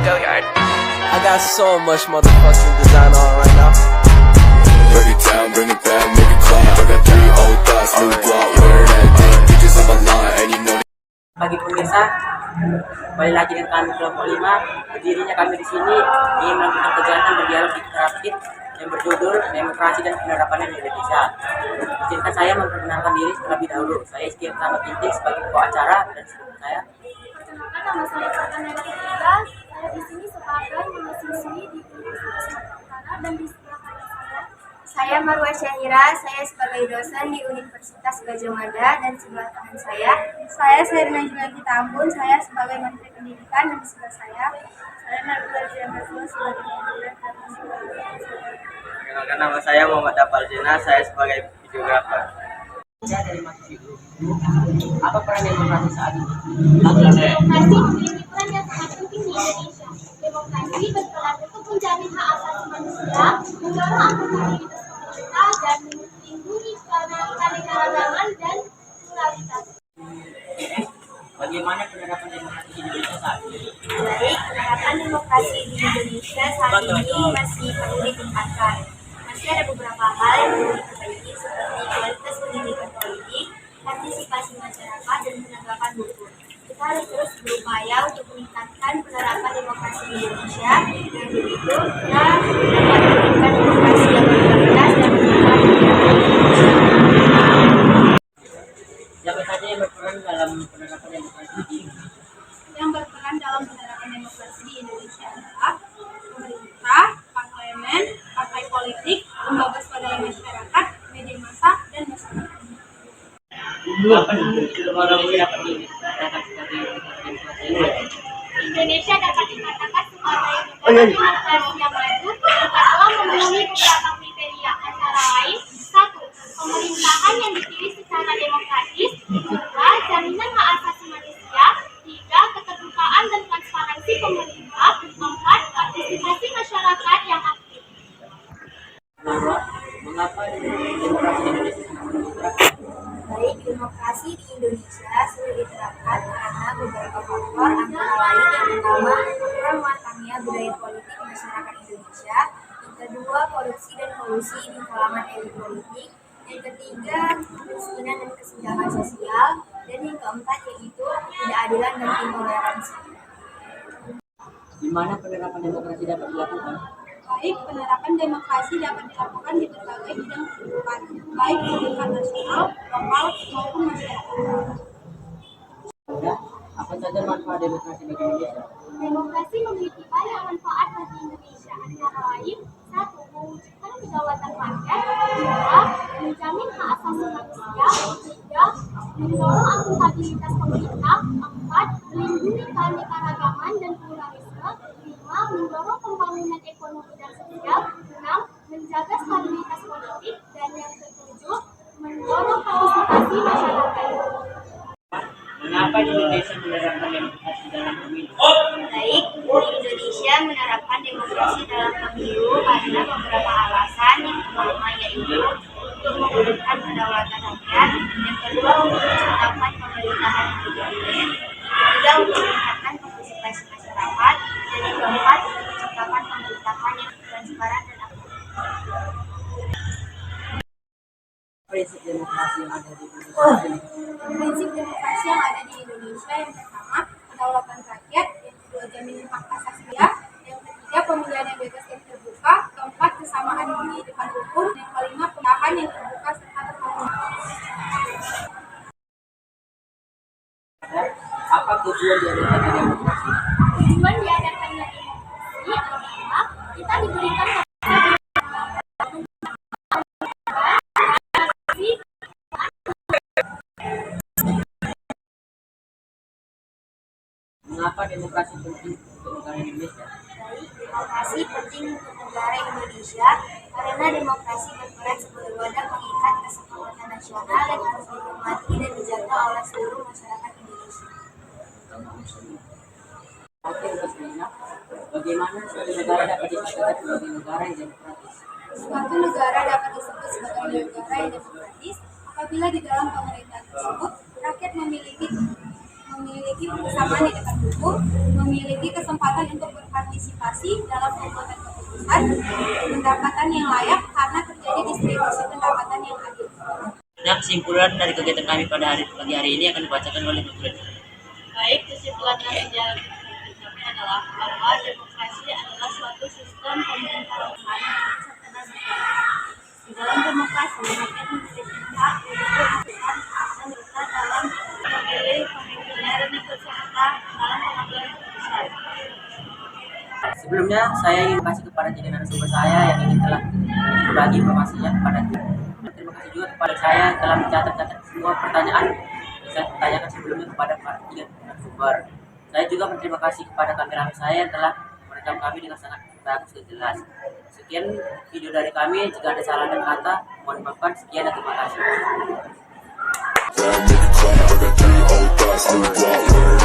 Go yard. I got so much motherfucking design on right now. Break it down, bring it back, make it clap. I got 3 old thoughts, new block, where that thing. Bitches on my line, and you know Bagi pemirsa, kembali lagi dengan kami kelompok 5. Berdirinya kami di sini ingin melakukan kegiatan berdialog interaktif yang berjudul Demokrasi dan Penerapan di Indonesia. Izinkan saya memperkenalkan diri terlebih dahulu. Saya Iskandar Ginting sebagai pembawa acara dan sebelum saya. Perkenalkan, nama saya Farhana Nagita. Saya di sini sebagai mahasiswi di Universitas Sumatera Utara dan di sebelah kanan saya Marwa Syahira. Saya sebagai dosen di Universitas Gadjah Mada dan sebelah kanan saya Serina Julianti Tambun. Saya sebagai Menteri Pendidikan dan di sebelah saya Nabila Zianazul sebagai Menteri Perkenalkan, nama saya Muhammad Dapal Zena. Saya sebagai videografer. Saya dari mahasiswa. Apa peran demokrasi saat ini? Demokrasi memiliki peran yang sangat penting di Indonesia. Demokrasi berperan untuk menjamin hak asasi manusia, mendorong akuntabilitas pemerintah, dan melindungi keanekaragaman dan pluralitas. Bagaimana penerapan demokrasi di Indonesia saat ini? Baik, penerapan demokrasi di Indonesia saat ini masih perlu ditingkatkan. Masih ada beberapa hal yang perlu diperbaiki seperti kualitas pendidikan politik, partisipasi masyarakat, dan penegakan hukum. Kita harus terus berupaya untuk meningkatkan penerapan demokrasi di Indonesia, dan begitu kita dapat memberikan demokrasi yang berkualitas dan Siapa saja yang berperan dalam penerapan demokrasi di Indonesia? yang berperan dalam penerapan demokrasi di Indonesia adalah pemerintah, parlemen, partai politik, lembaga swadaya masyarakat, media massa, dan masyarakat. Apa ekonomi dapat dikatakan sebagai demokrasi ini? Indonesia dapat dikatakan sebagai negara demokrasi yang maju jika telah memenuhi beberapa kriteria, antara lain: 1. Pemerintahan yang dipilih secara demokratis; 2. Jaminan hak asasi manusia; 3. Keterbukaan dan transparansi pemerintah; 4. Partisipasi masyarakat yang aktif. Mengapa demokrasi di Indonesia sangat perlu diterapkan? Baik, demokrasi di Indonesia sulit diterapkan karena beberapa faktor, antara lain yang pertama, kurang matangnya budaya politik masyarakat Indonesia; yang kedua, korupsi dan kolusi di kalangan elit politik; yang ketiga, kemiskinan dan kesenjangan sosial; dan yang keempat yaitu ketidakadilan dan intoleransi. Di mana penerapan demokrasi dapat dilakukan? Baik, penerapan demokrasi dapat dilakukan di berbagai bidang kehidupan, baik di tingkat nasional, lokal, maupun masyarakat. Apa saja manfaat demokrasi bagi Indonesia? Demokrasi memiliki banyak manfaat bagi Indonesia, antara lain: 1. Mewujudkan kedaulatan rakyat; 2. Menjamin hak asasi manusia; 3. Mendorong akuntabilitas pemerintah; 4. Melindungi keanekaragaman dan pluralisme; 5. Mendorong pembangunan ekonomi dan sosial; 6. Menjaga stabilitas politik; dan yang ketujuh, mendorong partisipasi masyarakat. Mengapa di Indonesia menerapkan demokrasi dalam pemilu? Baik, Indonesia menerapkan demokrasi dalam pemilu karena beberapa alasan. Yang pertama yaitu untuk mewujudkan kedaulatan rakyat; yang kedua untuk menciptakan pemerintahan yang berjaya; yang ketiga untuk meningkatkan partisipasi masyarakat; dan yang keempat untuk menciptakan pemerintahan yang transparan dan akurat. Prinsip demokrasi yang ada di Indonesia. Prinsip demokrasi yang ada di Indonesia: yang pertama, kedaulatan rakyat; yang kedua, jaminan hak asasi manusia; yang ketiga, pemilihan yang bebas dan terbuka; keempat, kesamaan di depan hukum; yang kelima, pemerintahan yang terbuka serta tertutup. Apa tujuan diadakannya demokrasi? Tujuan diadakannya demokrasi adalah kita diberikan Mengapa demokrasi penting untuk negara Indonesia? Baik, demokrasi penting untuk negara Indonesia karena demokrasi berperan sebagai wadah pengikat kesepakatan nasional yang harus dihormati dan dijaga oleh seluruh masyarakat Indonesia. Oke, Mas Rina, bagaimana suatu negara dapat dikatakan sebagai negara yang demokratis? Suatu negara dapat disebut sebagai negara yang demokratis apabila di dalam pemerintahan tersebut rakyat memiliki kesamaan di depan hukum, memiliki kesempatan untuk berpartisipasi berpartisipasi dalam pembuatan keputusan, pendapatan yang layak karena terjadi distribusi pendapatan yang adil. Nah, kesimpulan dari kegiatan kami pada pagi hari ini akan dibacakan oleh Nurul. Baik, kesimpulan dari kami adalah bahwa demokrasi adalah suatu sistem pemerintahan serta negara. Di dalam demokrasi, rakyat memiliki hak untuk menentukan dan serta dalam memilih pemimpinnya dan ikut serta dalam pengambilan keputusan. Sebelumnya, saya ingin kasih kepada jadi narasumber saya yang ingin telah berbagi informasinya kepada kita. Terima kasih juga kepada saya yang telah mencatat semua pertanyaan yang saya tanyakan sebelumnya kepada para tiga narasumber. Saya juga berterima kasih kepada kameramen saya yang telah merekam kami dengan sangat bagus dan jelas. Sekian video dari kami. Jika ada salah dan kata, mohon maafkan. Sekian dan terima kasih. That nigga clap, I got 3 old thoughts, new block, word